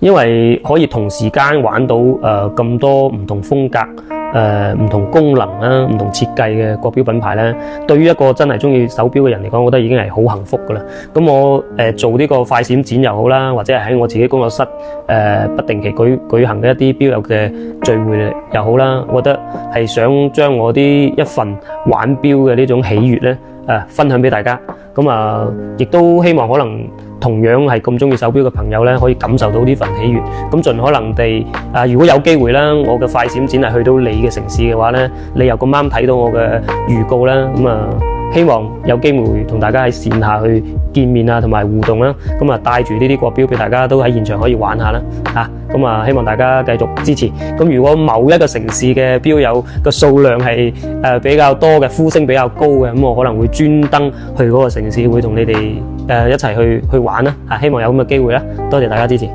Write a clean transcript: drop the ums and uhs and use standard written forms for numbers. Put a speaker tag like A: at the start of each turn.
A: 因為可以同時間玩到咁多唔同風格、唔同功能啦、唔同設計嘅國標品牌咧，對於一個真係中意手錶嘅人嚟講，我覺得已經係好幸福噶啦。咁我做呢個快閃展又好啦，或者係喺我自己工作室不定期舉行嘅一啲錶友嘅聚會又好啦，我覺得係想將我啲一份玩錶嘅呢種喜悅咧分享俾大家。咁亦都希望可能同樣係咁中意手錶嘅朋友咧，可以感受到呢份喜悅。咁盡可能地如果有機會啦，我嘅快閃展係去到你嘅城市嘅話咧，你又咁啱睇到我嘅預告啦，希望有機會同大家喺線下去見面啊，同埋互動啦。帶住呢啲國錶俾大家都喺現場可以玩下啦。希望大家繼續支持。咁如果某一個城市嘅錶友嘅數量係比較多嘅，呼聲比較高嘅，咁我可能會專登去嗰個城市，會同你哋一齊去玩啦。希望有咁嘅機會啦。多謝大家支持。